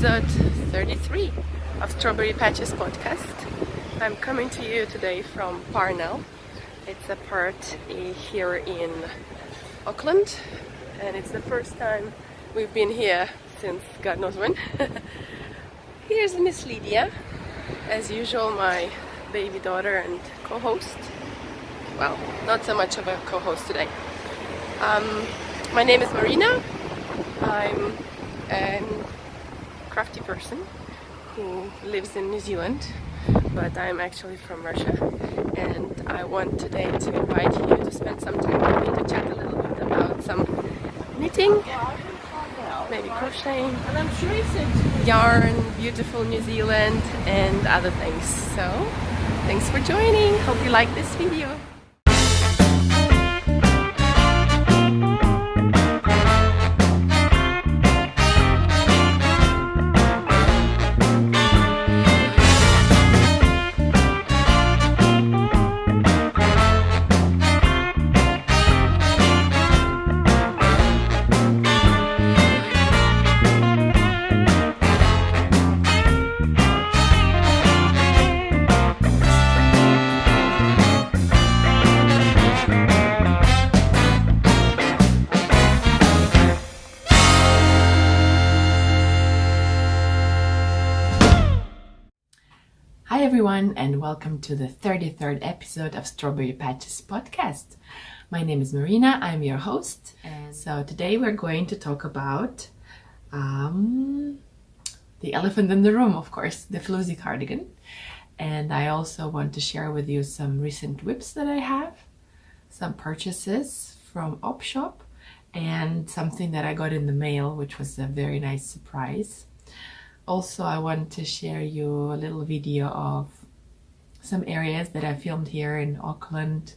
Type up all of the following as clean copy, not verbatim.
episode 33 of Strawberry Patches podcast. I'm coming to you today from Parnell. It's a part here in Auckland, and it's the first time we've been here since God knows when. Here's Miss Lydia, as usual, my baby daughter and co-host. Well, not so much of a co-host today. My name is Marina. I'm a crafty person who lives in New Zealand, but I'm actually from Russia, and I want today to invite you to spend some time with me to chat a little bit about some knitting, maybe crocheting, yarn, beautiful New Zealand, and other things. So, thanks for joining. Hope you like this video. Hi everyone, and welcome to the 33rd episode of Strawberry Patches podcast. My name is Marina, I'm your host, and so today we're going to talk about the elephant in the room, of course, the Floozy cardigan. And I also want to share with you some recent whips that I have, some purchases from woolshop, and something that I got in the mail, which was a very nice surprise. Also, I want to share you a little video of some areas that I filmed here in Auckland,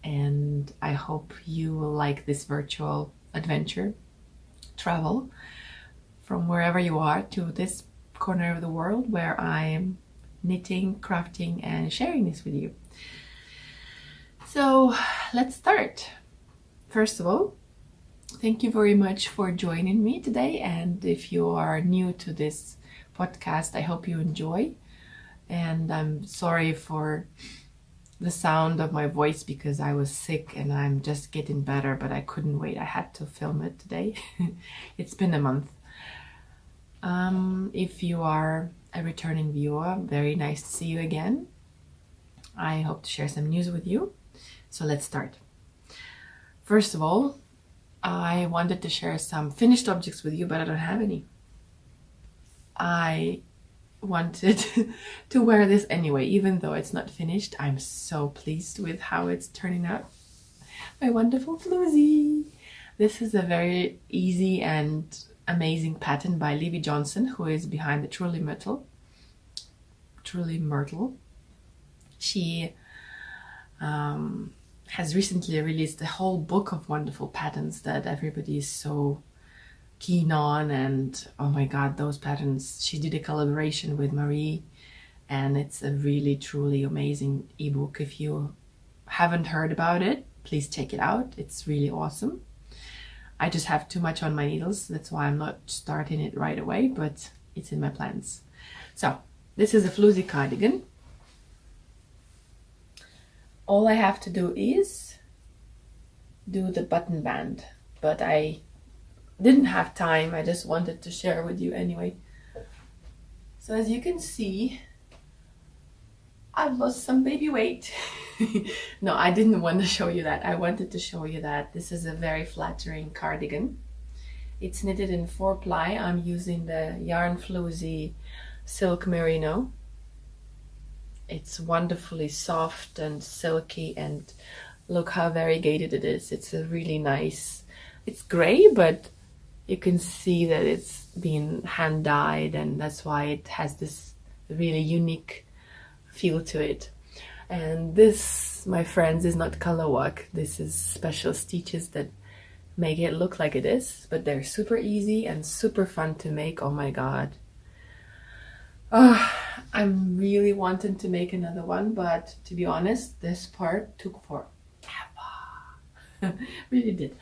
and I hope you will like this virtual adventure travel from wherever you are to this corner of the world where I'm knitting, crafting, and sharing this with you. So let's start. First of all, thank you very much for joining me today, and if you are new to this podcast, I hope you enjoy. And I'm sorry for the sound of my voice because I was sick and I'm just getting better, but I couldn't wait. I had to film it today. It's been a month. If you are a returning viewer, very nice to see you again. I hope to share some news with you. So let's start. First of all, I wanted to share some finished objects with you, but I don't have any. I wanted to wear this anyway, even though it's not finished. I'm so pleased with how it's turning out. My wonderful Floozy. This is a very easy and amazing pattern by Livy Johnson, who is behind the Truly Myrtle. She has recently released a whole book of wonderful patterns that everybody is so keen on, and oh my god, those patterns. She did a collaboration with Marie, and it's a really truly amazing ebook. If you haven't heard about it, please check it out. It's really awesome. I just have too much on my needles, that's why I'm not starting it right away, but it's in my plans. So this is a Floozy cardigan. All I have to do is do the button band, but I didn't have time. I just wanted to share with you anyway. So as you can see, I've lost some baby weight. No, I didn't want to show you that. I wanted to show you that this is a very flattering cardigan. It's knitted in 4-ply. I'm using the Yarn Floozy Silk Merino. It's wonderfully soft and silky, and look how variegated it is. It's a really nice, it's gray, but you can see that it's been hand dyed, and that's why it has this really unique feel to it. And this, my friends, is not color work. This is special stitches that make it look like it is, but they're super easy and super fun to make. Oh my god. I'm really wanting to make another one, but to be honest, this part took forever. Really did.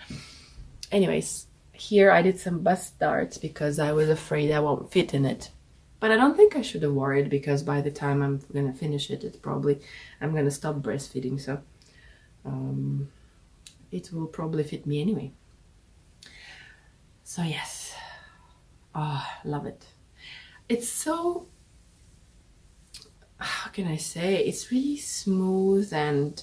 Anyways, here I did some bust darts because I was afraid I won't fit in it. But I don't think I should have worried, because by the time I'm gonna finish it, I'm gonna stop breastfeeding, so it will probably fit me anyway. So yes, love it. It's so, how can I say, it's really smooth and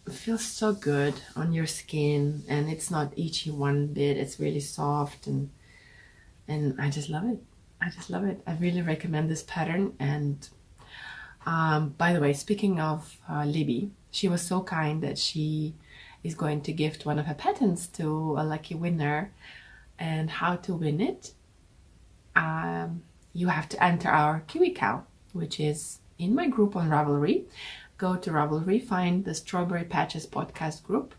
it feels so good on your skin, and it's not itchy one bit. It's really soft, and I just love it. I just love it. I really recommend this pattern. And by the way, speaking of Libby, she was so kind that she is going to gift one of her patterns to a lucky winner. And how to win it, you have to enter our Kiwi Cow, which is in my group on Ravelry. Go to Ravelry, find the Strawberry Patches podcast group,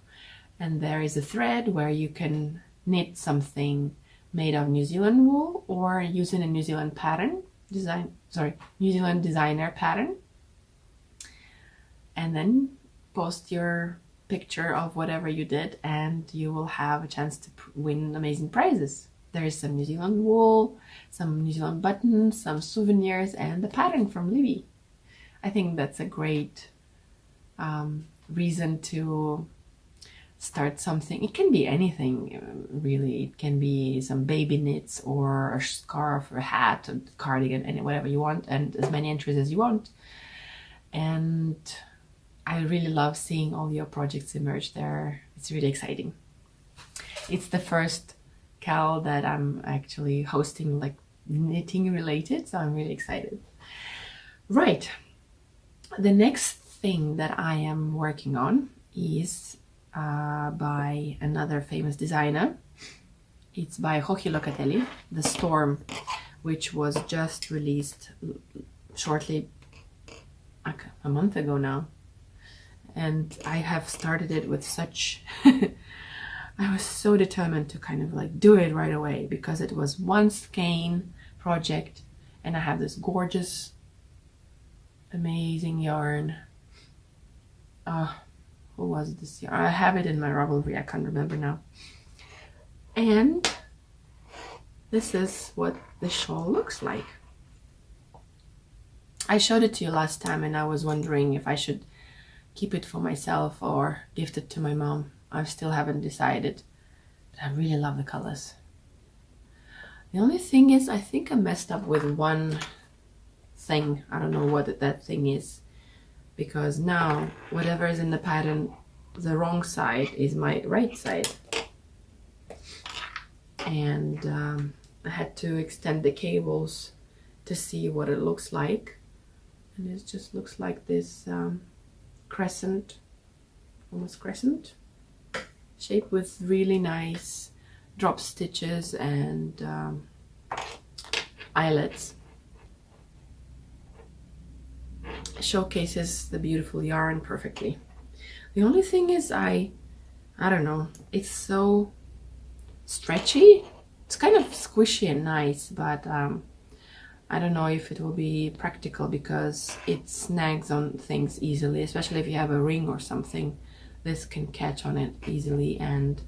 and there is a thread where you can knit something made of New Zealand wool or using a New Zealand New Zealand designer pattern, and then post your picture of whatever you did, and you will have a chance to win amazing prizes. There is some New Zealand wool, some New Zealand buttons, some souvenirs, and the pattern from Libby. I think that's a great reason to start something. It can be anything, really. It can be some baby knits or a scarf or a hat, a cardigan, and whatever you want, and as many entries as you want. And I really love seeing all your projects emerge there. It's really exciting. It's the first cow that I'm actually hosting, like knitting related, so I'm really excited. Right. The next thing that I am working on is by another famous designer. It's by Jochi Locatelli, The Storm, which was just released shortly, a month ago now. And I have started it with such I was so determined to kind of like do it right away, because it was one skein project, and I have this gorgeous, amazing yarn. Who was this yarn? I have it in my Ravelry, I can't remember now. And this is what the shawl looks like. I showed it to you last time, and I was wondering if I should keep it for myself or gift it to my mom. I still haven't decided, but I really love the colors. The only thing is, I think I messed up with one thing. I don't know what that thing is, because now whatever is in the pattern, the wrong side is my right side. And I had to extend the cables to see what it looks like. And it just looks like this crescent, almost crescent shape with really nice drop stitches and eyelets. Showcases the beautiful yarn perfectly. The only thing is, I don't know, it's so stretchy. It's kind of squishy and nice, but I don't know if it will be practical, because it snags on things easily, especially if you have a ring or something. This can catch on it easily, and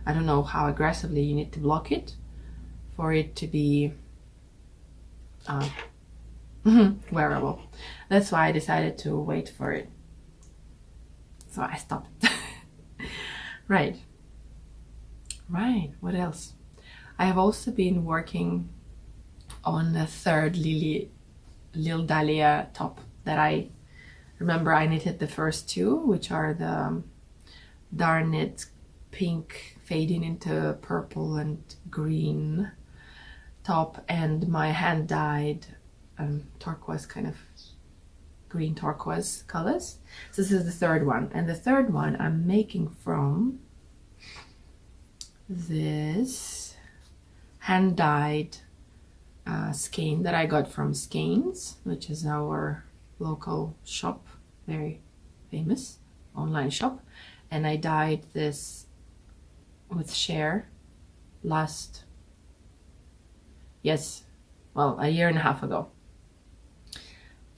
I don't know how aggressively you need to block it for it to be wearable. That's why I decided to wait for it. So I stopped. Right, what else? I have also been working on the third Lil Dahlia top that I remember. I knitted the first two, which are the darn knit pink fading into purple and green top, and my hand dyed turquoise, kind of green turquoise colors. So this is the third one, and the third one I'm making from this hand dyed skein that I got from Skeins, which is our local shop, very famous online shop. And I dyed this with Share a year and a half ago.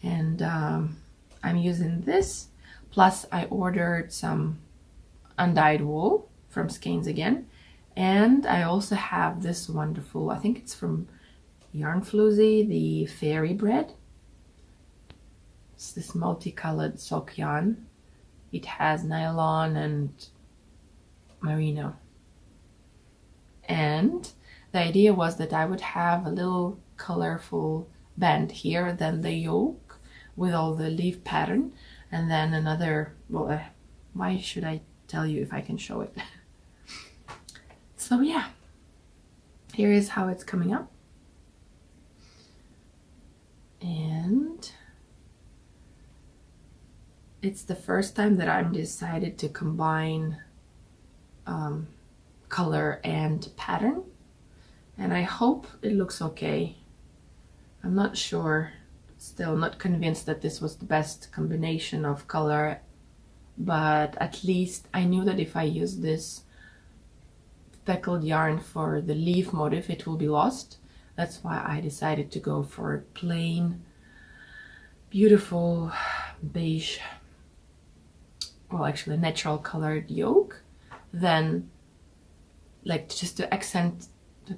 And I'm using this, plus I ordered some undyed wool from Skeins again, And I also have this wonderful, I think it's from Yarn Floozy, the fairy bread. It's this multicolored sock yarn. It has nylon and merino. And the idea was that I would have a little colorful band here, then the yoke with all the leaf pattern, and then another, well, why should I tell you if I can show it? So yeah, here is how it's coming up. And it's the first time that I'm decided to combine color and pattern, and I hope it looks okay. I'm not sure, still not convinced that this was the best combination of color, but at least I knew that if I use this speckled yarn for the leaf motif, it will be lost. That's why I decided to go for a plain, beautiful beige, well, actually natural colored yoke. Then, like, just to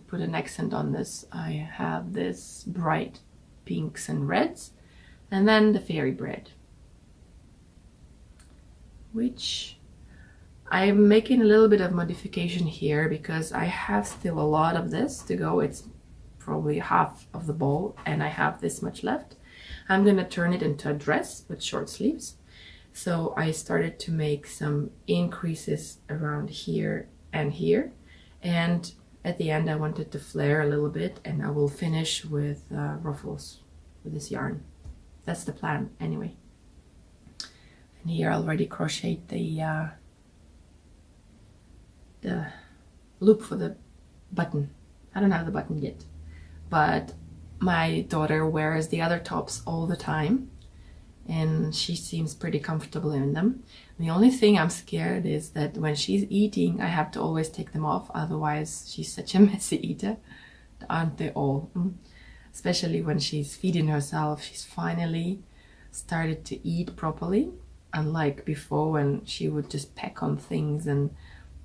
put an accent on this, I have this bright pinks and reds, and then the fairy bread, which I'm making a little bit of modification here because I have still a lot of this to go. It's probably half of the ball and I have this much left. I'm gonna turn it into a dress with short sleeves. So I started to make some increases around here and here, and at the end I wanted to flare a little bit, and I will finish with ruffles with this yarn. That's the plan anyway. And here I already crocheted the loop for the button. I don't have the button yet, but my daughter wears the other tops all the time and she seems pretty comfortable in them. The only thing I'm scared is that when she's eating, I have to always take them off, otherwise she's such a messy eater. Aren't they all? Especially when she's feeding herself. She's finally started to eat properly, unlike before when she would just peck on things and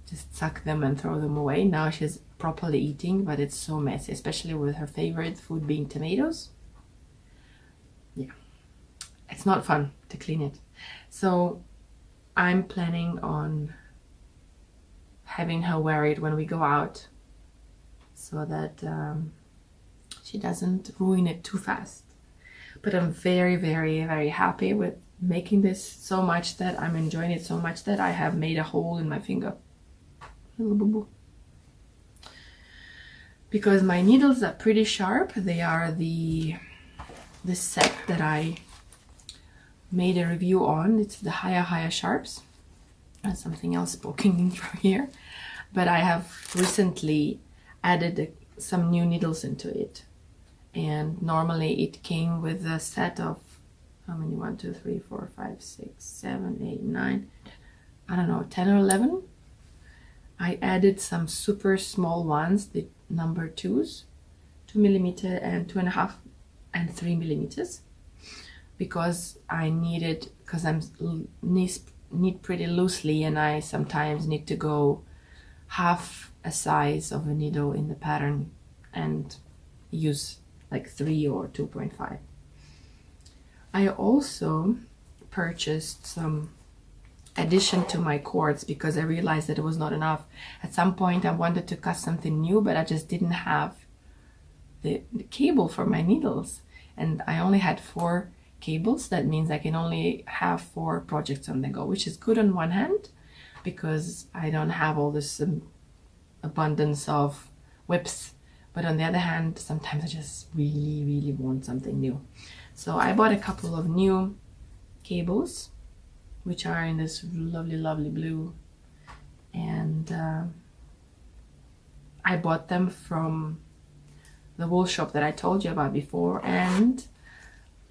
just suck them and throw them away. Now she's properly eating, but it's so messy, especially with her favorite food being tomatoes. Yeah, it's not fun to clean it. So I'm planning on having her wear it when we go out so that she doesn't ruin it too fast. But I'm very, very, very happy with making this so much that I'm enjoying it so much that I have made a hole in my finger. Little boo-boo. Because my needles are pretty sharp. They are the set that I made a review on. It's the higher sharps. There's something else poking in through here. But I have recently added some new needles into it. And normally it came with a set of, how many? 1, 2, 3, 4, 5, 6, 7, 8, 9, I don't know, 10 or 11. I added some super small ones, the number 2s, 2mm and 2.5 and 3mm, because I needed, because I'm knit pretty loosely and I sometimes need to go half a size of a needle in the pattern and use like 3 or 2.5. I also purchased some addition to my cords because I realized that it was not enough. At some point I wanted to cut something new, but I just didn't have the cable for my needles, and I only had 4 cables. That means I can only have 4 projects on the go, which is good on one hand because I don't have all this abundance of whips, but on the other hand sometimes I just really want something new. So I bought a couple of new cables which are in this lovely blue, and I bought them from the wool shop that I told you about before. And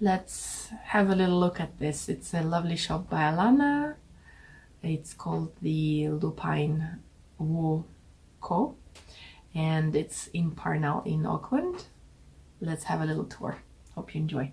let's have a little look at this. It's a lovely shop by Alana. It's called the Loopine Wool Co, and it's in Parnell in Auckland. Let's have a little tour. Hope you enjoy.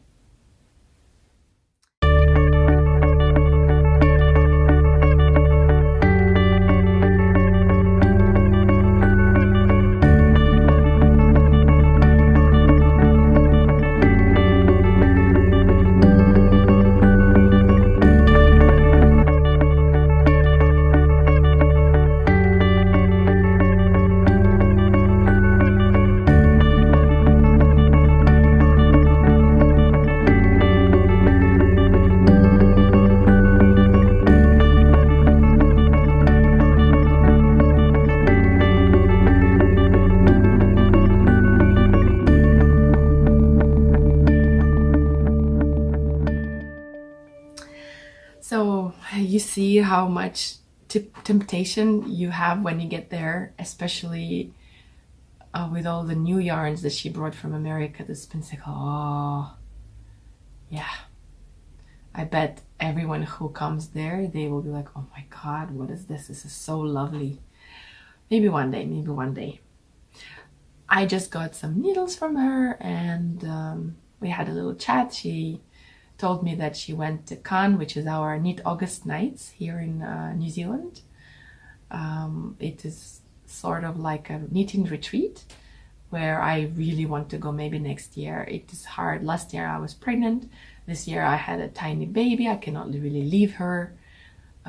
you see how much temptation you have when you get there, especially with all the new yarns that she brought from America, the spinsicle. Oh, yeah. I bet everyone who comes there, they will be like, oh my God, what is this? This is so lovely. Maybe one day, maybe one day. I just got some needles from her, and we had a little chat. She told me that she went to Cannes, which is our Knit August nights here in New Zealand. It is sort of like a knitting retreat where I really want to go maybe next year. It is hard. Last year I was pregnant. This year I had a tiny baby. I cannot really leave her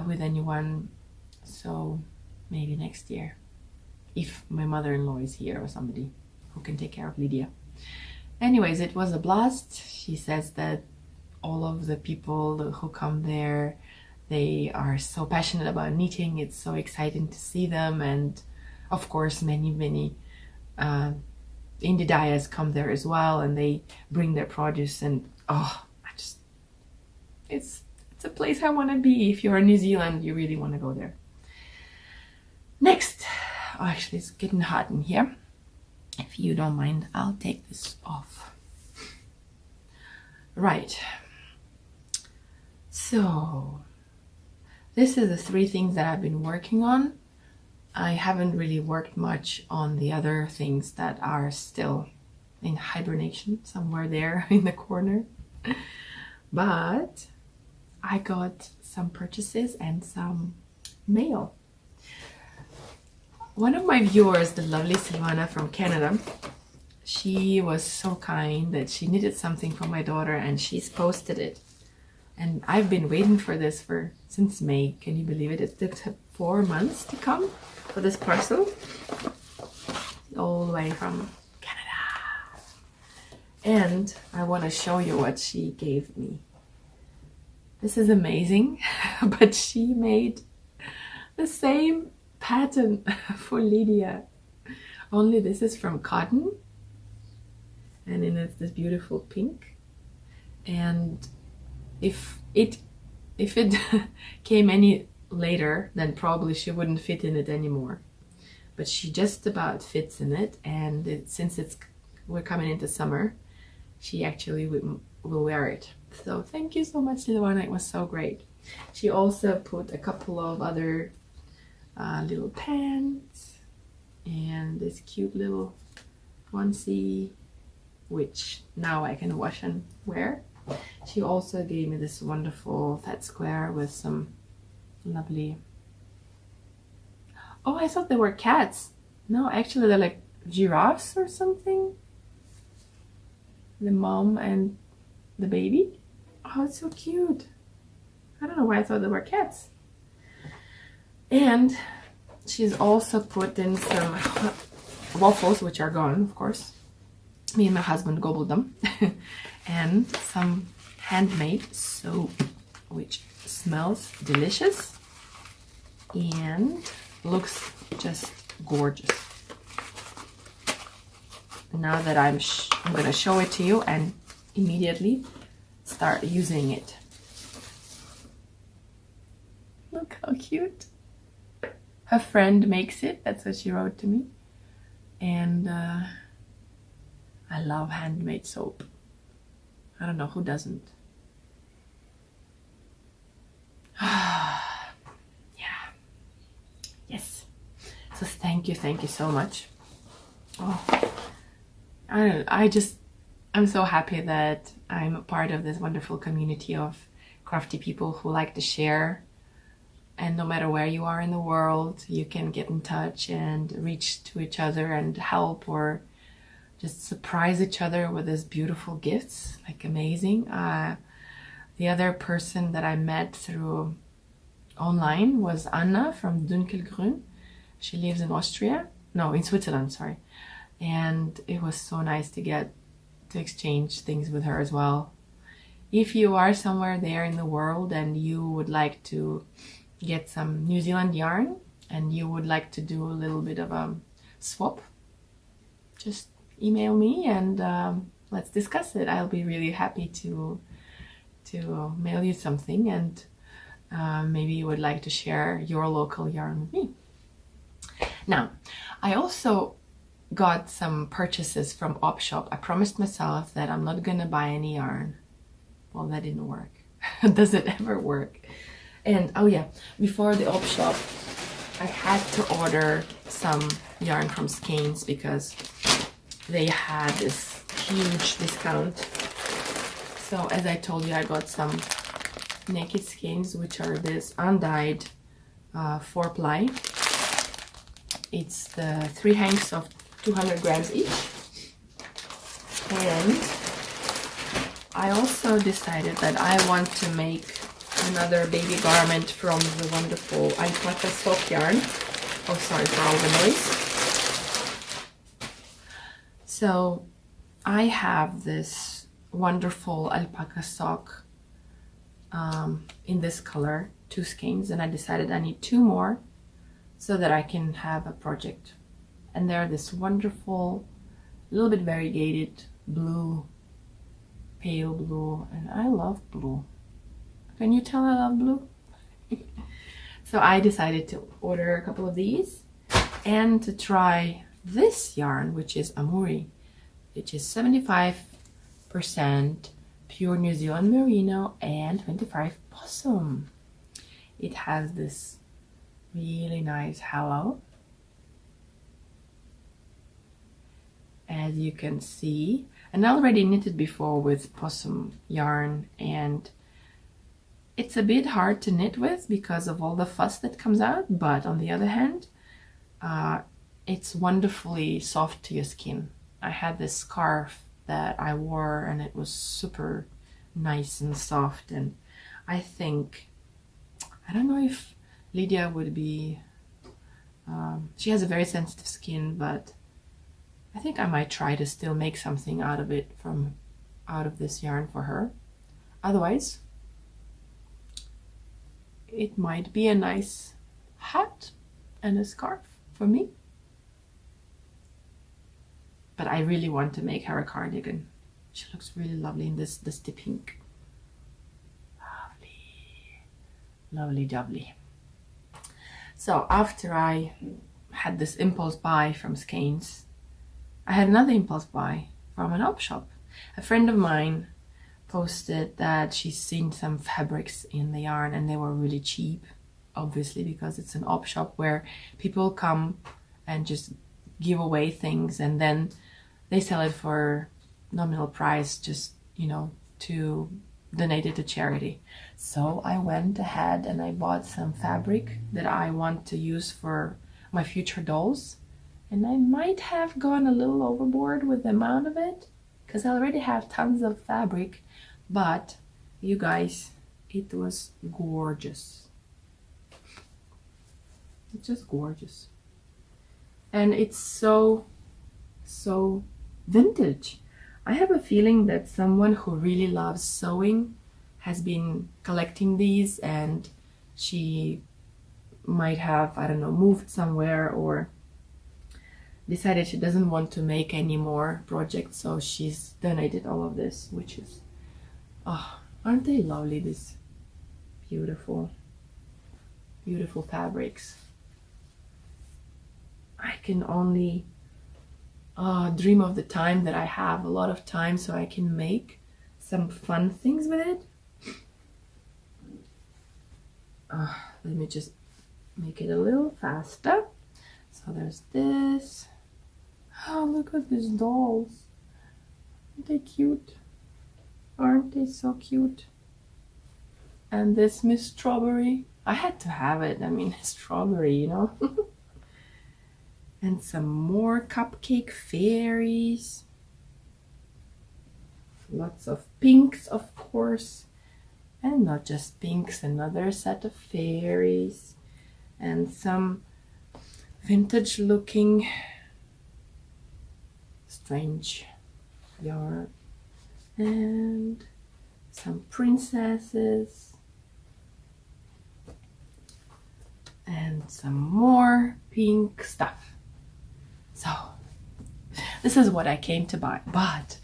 with anyone. So maybe next year, if my mother-in-law is here or somebody who can take care of Lydia. Anyways, it was a blast. She says that all of the people who come there, they are so passionate about knitting. It's so exciting to see them. And of course, many indie dyers come there as well, and they bring their produce, and it's a place I want to be. If you're in New Zealand, you really want to go there. Next, actually it's getting hot in here. If you don't mind, I'll take this off. Right. So this is the 3 things that I've been working on. I haven't really worked much on the other things that are still in hibernation somewhere there in the corner. But I got some purchases and some mail. One of my viewers, the lovely Silvana from Canada, she was so kind that she knitted something for my daughter and she's posted it. And I've been waiting for this since May. Can you believe it? It took 4 months to come for this parcel. All the way from Canada. And I want to show you what she gave me. This is amazing, but she made the same pattern for Lydia. Only this is from cotton. And then it's this beautiful pink. And if it came any later, then probably she wouldn't fit in it anymore. But she just about fits in it, and since we're coming into summer, she actually will wear it. So thank you so much, Silvana. It was so great. She also put a couple of other little pants and this cute little onesie, which now I can wash and wear. She also gave me this wonderful fat square with some lovely... Oh, I thought they were cats. No, actually they're like giraffes or something. The mom and the baby. Oh, it's so cute. I don't know why I thought they were cats. And she's also put in some waffles, which are gone, of course. Me and my husband gobbled them. And some handmade soap, which smells delicious and looks just gorgeous. Now that I'm going to show it to you and immediately start using it. Look how cute. Her friend makes it. That's what she wrote to me. And I love handmade soap. I don't know who doesn't. Yeah. Yes. So thank you so much. Oh, I'm so happy that I'm a part of this wonderful community of crafty people who like to share. And no matter where you are in the world, you can get in touch and reach to each other and help, or just surprise each other with these beautiful gifts. Like, amazing. The other person that I met through online was Anna from Dunkelgrün. She lives in Switzerland, sorry. And it was so nice to get to exchange things with her as well. If you are somewhere there in the world and you would like to get some New Zealand yarn and you would like to do a little bit of a swap, just email me and let's discuss it. I'll be really happy to mail you something. And maybe you would like to share your local yarn with me. Now, I also got some purchases from Opshop. I promised myself that I'm not gonna buy any yarn. Well, that didn't work. Does it ever work? And oh yeah, before the Opshop, I had to order some yarn from Skeins because they had this huge discount. So as I told you, I got some naked skeins, which are this undyed 4-ply. It's the 3 hanks of 200 grams each. And I also decided that I want to make another baby garment from the wonderful alpaca sock yarn. Oh, sorry for all the noise. So I have this wonderful alpaca sock in this color, 2 skeins, and I decided I need 2 more so that I can have a project. And they're this wonderful, little bit variegated blue, pale blue, and I love blue. Can you tell I love blue? So I decided to order a couple of these and to try this yarn, which is Amuri, which is 75% pure New Zealand merino and 25 possum. It has this really nice halo, as you can see, and I already knitted before with possum yarn, and it's a bit hard to knit with because of all the fuss that comes out, but on the other hand, it's wonderfully soft to your skin. I had this scarf that I wore and it was super nice and soft, and I think, I don't know if Lydia would be, she has a very sensitive skin, but I think I might try to still make something out of it out of this yarn for her. Otherwise, it might be a nice hat and a scarf for me. But I really want to make her a cardigan. She looks really lovely in this dusty pink. Lovely, lovely. So after I had this impulse buy from Skeins, I had another impulse buy from an op shop. A friend of mine posted that she's seen some fabrics in the yarn and they were really cheap, obviously, because it's an op shop where people come and just give away things and then they sell it for nominal price, just, you know, to donate it to charity. So I went ahead and I bought some fabric that I want to use for my future dolls, and I might have gone a little overboard with the amount of it because I already have tons of fabric, but you guys, it was gorgeous. It's just gorgeous, and it's so vintage. I have a feeling that someone who really loves sewing has been collecting these, and she might have, I don't know, moved somewhere or decided she doesn't want to make any more projects, so she's donated all of this, which is, oh, aren't they lovely, these beautiful, beautiful fabrics. I can only dream of the time that I have a lot of time so I can make some fun things with it. Let me just make it a little faster. So there's this. Oh, look at these dolls. Aren't they cute? Aren't they so cute? And this Miss Strawberry. I had to have it. I mean, strawberry, you know. And some more cupcake fairies. Lots of pinks, of course. And not just pinks, another set of fairies. And some vintage looking strange yarn. And some princesses. And some more pink stuff. So this is what I came to buy, but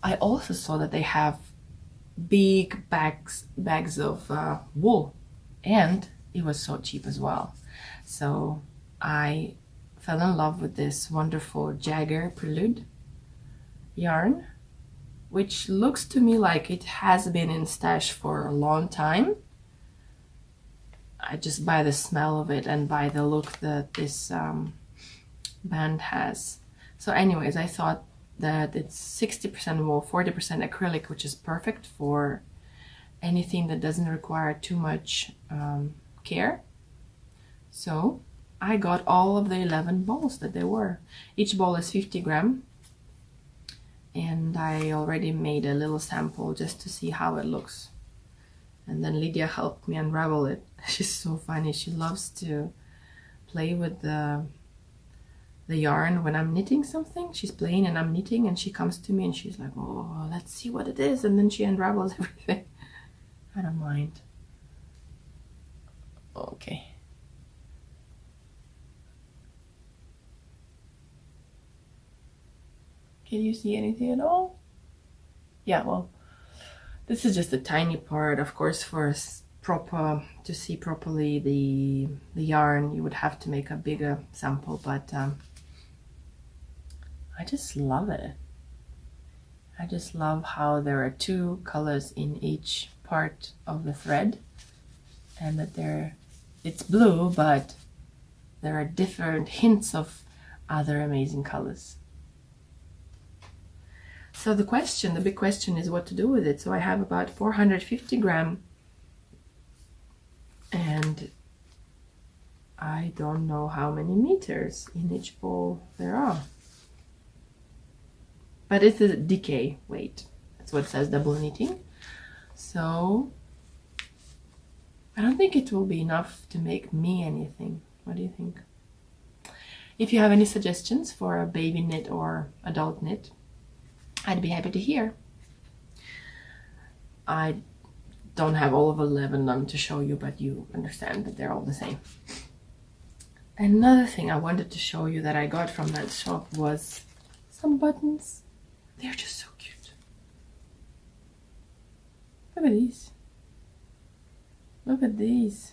I also saw that they have big bags of wool, and it was so cheap as well. So I fell in love with this wonderful Jagger Prelude yarn, which looks to me like it has been in stash for a long time. I just by the smell of it and by the look that this band has. So anyways, I thought that it's 60% wool, 40% acrylic, which is perfect for anything that doesn't require too much care. So I got all of the 11 balls that there were. Each ball is 50 gram. And I already made a little sample just to see how it looks. And then Lydia helped me unravel it. She's so funny. She loves to play with the yarn when I'm knitting something. She's playing and I'm knitting, and she comes to me and she's like, oh, let's see what it is. And then she unravels everything. I don't mind. Okay. Can you see anything at all? Yeah, well, this is just a tiny part. Of course, for to see properly the yarn, you would have to make a bigger sample, but I just love it. I just love how there are two colors in each part of the thread, and that it's blue, but there are different hints of other amazing colors. So the big question is what to do with it. So I have about 450 gram, and I don't know how many meters in each ball there are. But it's a decay weight. That's what it says, double knitting. So I don't think it will be enough to make me anything. What do you think? If you have any suggestions for a baby knit or adult knit, I'd be happy to hear. I don't have all of 11 of them to show you, but you understand that they're all the same. Another thing I wanted to show you that I got from that shop was some buttons. They're just so cute. Look at these. Look at these.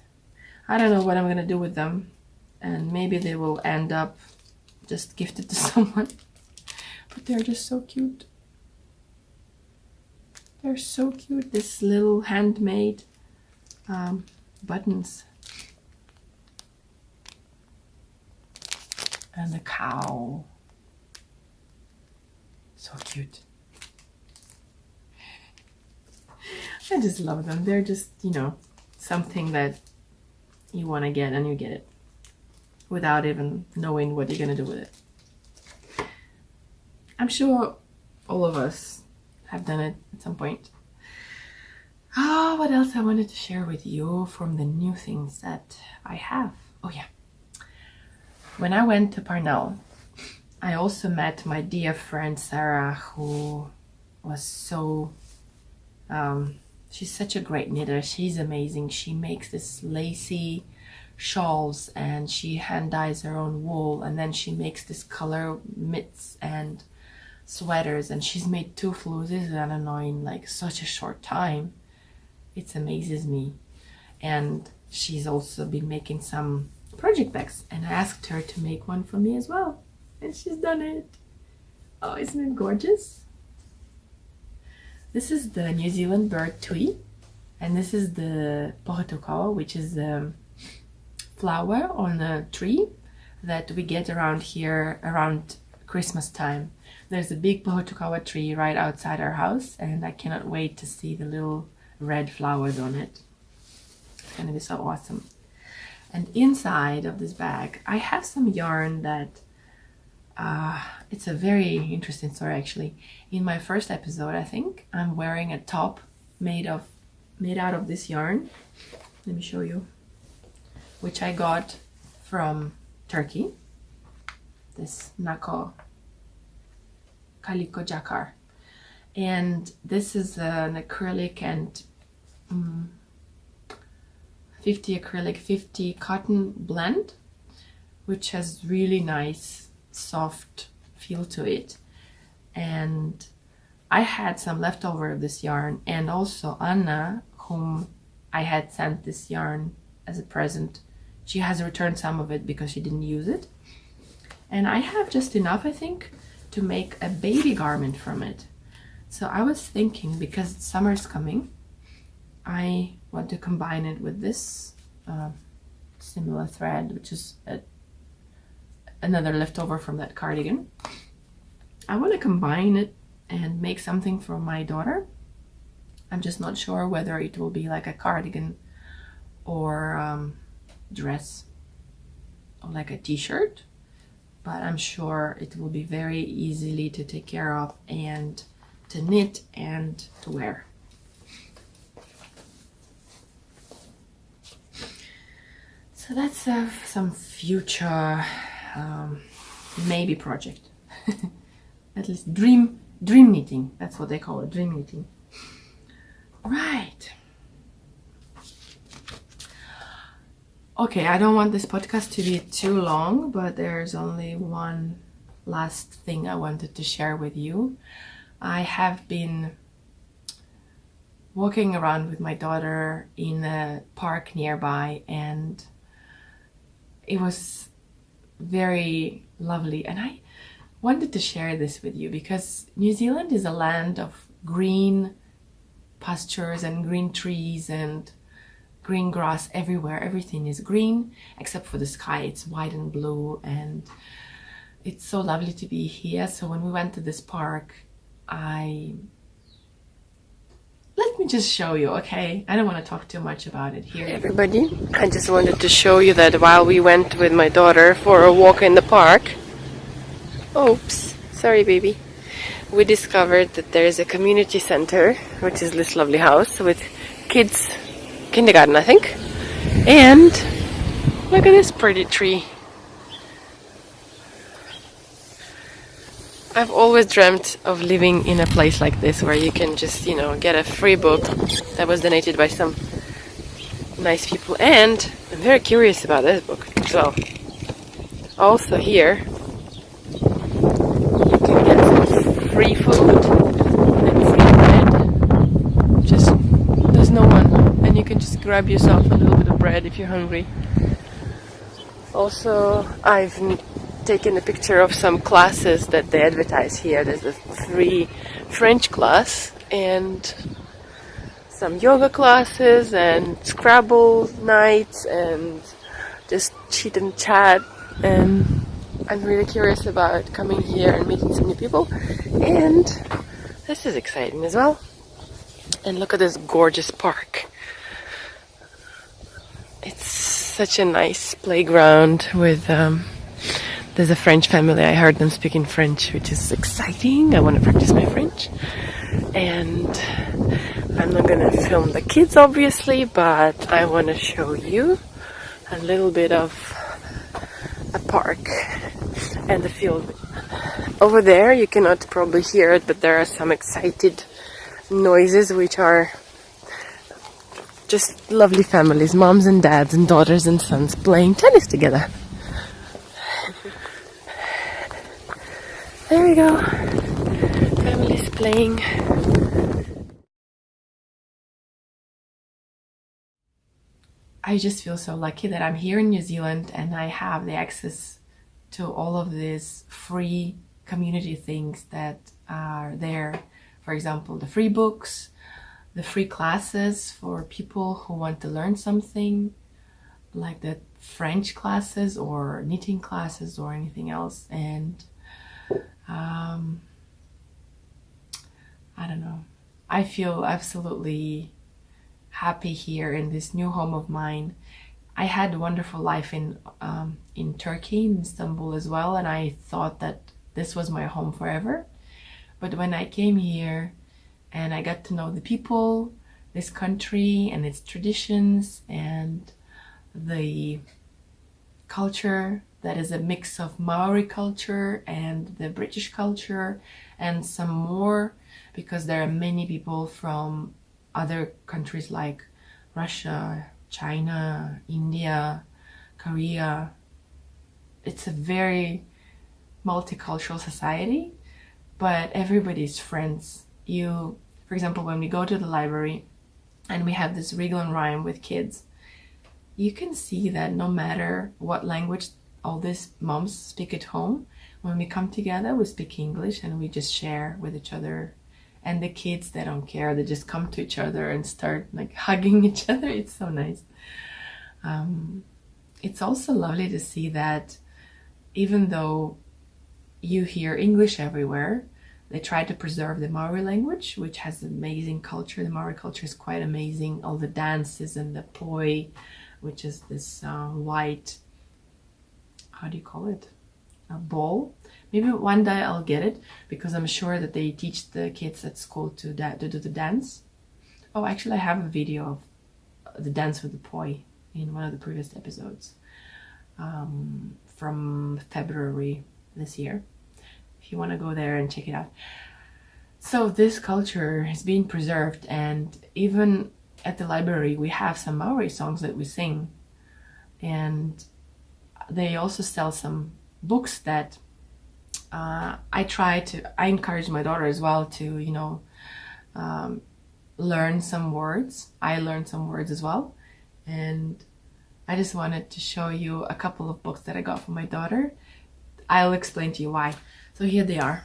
I don't know what I'm gonna do with them, and maybe they will end up just gifted to someone, but they're just so cute. They're so cute, this little handmade buttons. And the cow. So cute. I just love them. They're just, something that you want to get, and you get it without even knowing what you're going to do with it. I'm sure all of us have done it at some point. What else I wanted to share with you from the new things that I have? Oh yeah. When I went to Parnell, I also met my dear friend Sarah, who was so, she's such a great knitter. She's amazing. She makes this lacy shawls, and she hand dyes her own wool, and then she makes this color mitts and sweaters, and she's made 2 Floozys, I don't know, in like such a short time. It amazes me. And she's also been making some project bags, and I asked her to make one for me as well, and she's done it. Oh, isn't it gorgeous? This is the New Zealand bird tui, and this is the pohutukawa, which is the flower on a tree that we get around here around Christmas time. There's a big pohutukawa tree right outside our house, and I cannot wait to see the little red flowers on it. It's gonna be so awesome. And inside of this bag I have some yarn that it's a very interesting story actually. In my first episode, I think, I'm wearing a top made out of this yarn. Let me show you. Which I got from Turkey. This Nako Calico Jacquard. And this is an acrylic and 50 acrylic, 50 cotton blend, which has really nice soft feel to it. And I had some leftover of this yarn, and also Anna, whom I had sent this yarn as a present. She has returned some of it because she didn't use it. And I have just enough, I think, to make a baby garment from it. So I was thinking, because summer's coming, I want to combine it with this similar thread, which is another leftover from that cardigan. I want to combine it and make something for my daughter. I'm just not sure whether it will be like a cardigan or dress or like a t-shirt, but I'm sure it will be very easily to take care of and to knit and to wear. So that's some future maybe project. At least dream knitting, that's what they call it, dream knitting. Right. Okay, I don't want this podcast to be too long, but there's only one last thing I wanted to share with you. I have been walking around with my daughter in a park nearby, and it was very lovely. And I wanted to share this with you because New Zealand is a land of green pastures and green trees and green grass everywhere. Everything is green except for the sky. It's white and blue, and it's so lovely to be here. So when we went to this park, let me just show you, okay? I don't want to talk too much about it here. Everybody, I just wanted to show you that while we went with my daughter for a walk in the park, oops, sorry baby, we discovered that there is a community center, which is this lovely house with kids kindergarten, I think. And look at this pretty tree. I've always dreamt of living in a place like this where you can just, get a free book that was donated by some nice people. And I'm very curious about this book as well. Also here, you can get some free food and free bread. Just, there's no one. And you can just grab yourself a little bit of bread if you're hungry. Also, I've taken a picture of some classes that they advertise here. There's a free French class and some yoga classes and Scrabble nights and just chit and chat. And I'm really curious about coming here and meeting some new people. And this is exciting as well. And look at this gorgeous park. It's such a nice playground with there's a French family. I heard them speaking French, which is exciting. I want to practice my French. And I'm not going to film the kids, obviously, but I want to show you a little bit of a park and the field. Over there, you cannot probably hear it, but there are some excited noises, which are just lovely families, moms and dads and daughters and sons playing tennis together. There we go. Families playing. I just feel so lucky that I'm here in New Zealand and I have the access to all of these free community things that are there. For example, the free books, the free classes for people who want to learn something, like the French classes or knitting classes or anything else. And I don't know. I feel absolutely happy here in this new home of mine. I had a wonderful life in Turkey, in Istanbul as well, and I thought that this was my home forever. But when I came here and I got to know the people, this country and its traditions and the culture that is a mix of Maori culture and the British culture and some more, because there are many people from other countries like Russia, China, India, Korea. It's a very multicultural society, but everybody's friends. For example, when we go to the library, and we have this wriggle and rhyme with kids. You can see that no matter what language all these moms speak at home, when we come together, we speak English and we just share with each other. And the kids, they don't care. They just come to each other and start like hugging each other. It's so nice. It's also lovely to see that even though you hear English everywhere, they try to preserve the Maori language, which has amazing culture. The Maori culture is quite amazing. All the dances and the poi, which is this white, how do you call it? A ball. Maybe one day I'll get it, because I'm sure that they teach the kids at school to do the dance. Oh, actually I have a video of the dance with the poi in one of the previous episodes from February this year, if you want to go there and check it out. So this culture is being preserved, and even at the library we have some Maori songs that we sing, and they also sell some books that I encourage my daughter as well to, you know, learn some words. I learned some words as well, and I just wanted to show you a couple of books that I got for my daughter. I'll explain to you why. So here they are.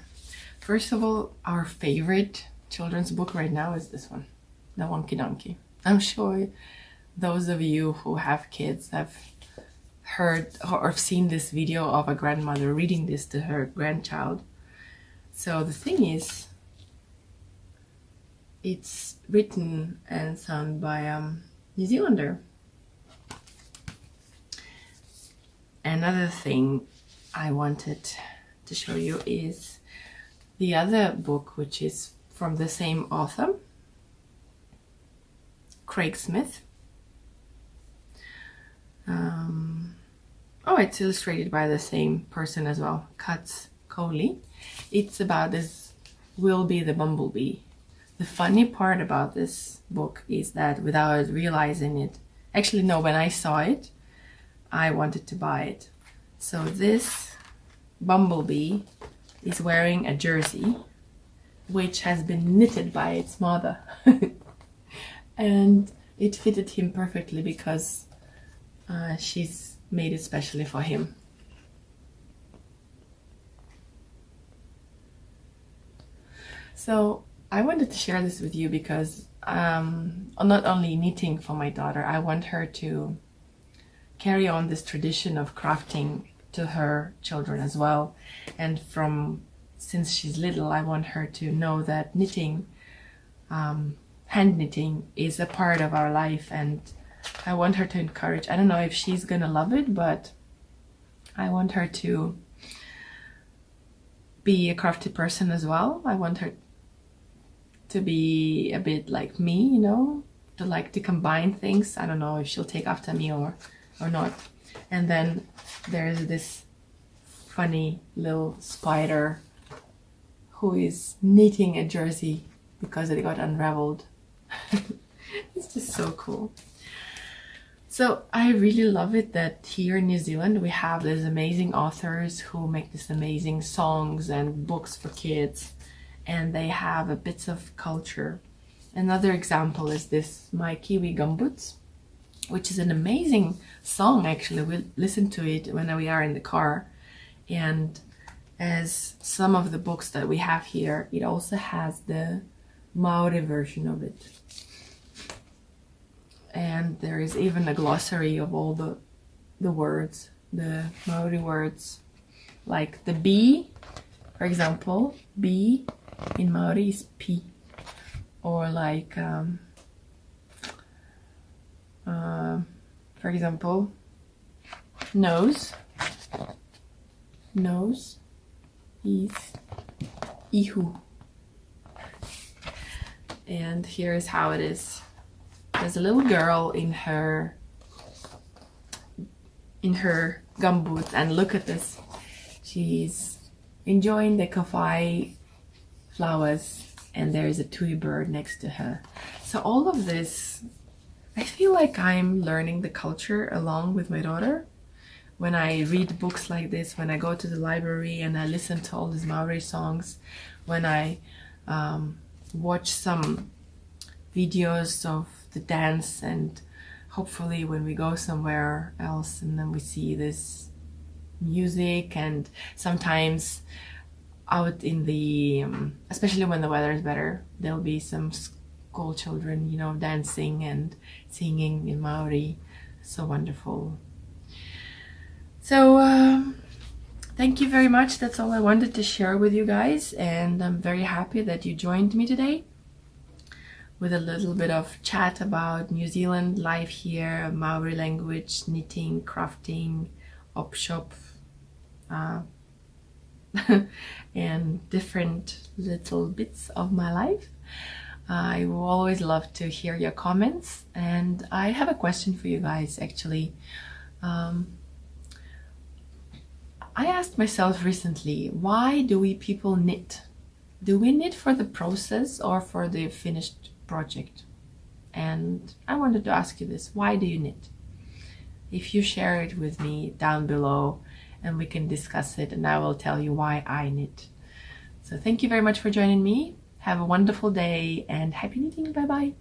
First of all, our favorite children's book right now is this one, The Wonky Donkey. I'm sure those of you who have kids have heard or seen this video of a grandmother reading this to her grandchild. So the thing is, it's written and sung by a New Zealander. Another thing I wanted to show you is the other book, which is from the same author, Craig Smith. Oh, it's illustrated by the same person as well, Cuts Coley. It's about this Will Be the Bumblebee. The funny part about this book is that without realizing it, actually no, when I saw it, I wanted to buy it. So this bumblebee is wearing a jersey which has been knitted by its mother. And it fitted him perfectly because she's made it specially for him. So I wanted to share this with you because I'm not only knitting for my daughter, I want her to carry on this tradition of crafting to her children as well. And since she's little, I want her to know that knitting, hand knitting, is a part of our life, and I want her to encourage. I don't know if she's gonna love it, but I want her to be a crafty person as well. I want her to be a bit like me, you know, to like to combine things. I don't know if she'll take after me or not. And then there's this funny little spider who is knitting a jersey because it got unraveled. It's just so cool. So I really love it that here in New Zealand we have these amazing authors who make these amazing songs and books for kids, and they have a bits of culture. Another example is this My Kiwi Gumboots, which is an amazing song. Actually, we listen to it when we are in the car, and as some of the books that we have here, it also has the Maori version of it. And there is even a glossary of all the words, the Maori words, like the B, for example, B in Maori is P, or like for example, nose is ihu. And here's how it is. There's a little girl in her gumboots, and look at this. She's enjoying the kawhai flowers, and there's a tui bird next to her. So all of this, I feel like I'm learning the culture along with my daughter. When I read books like this, when I go to the library and I listen to all these Maori songs, when I watch some videos of the dance, and hopefully when we go somewhere else and then we see this music, and sometimes out in the especially when the weather is better, there'll be some school children, you know, dancing and singing in Maori. So wonderful. So thank you very much. That's all I wanted to share with you guys, and I'm very happy that you joined me today with a little bit of chat about New Zealand life here, Maori language, knitting, crafting, op shop, and different little bits of my life. I will always love to hear your comments, and I have a question for you guys actually. I asked myself recently, why do we people knit? Do we knit for the process or for the finished project? And I wanted to ask you this, why do you knit? If you share it with me down below, and we can discuss it, and I will tell you why I knit. So thank you very much for joining me. Have a wonderful day and happy knitting. Bye bye.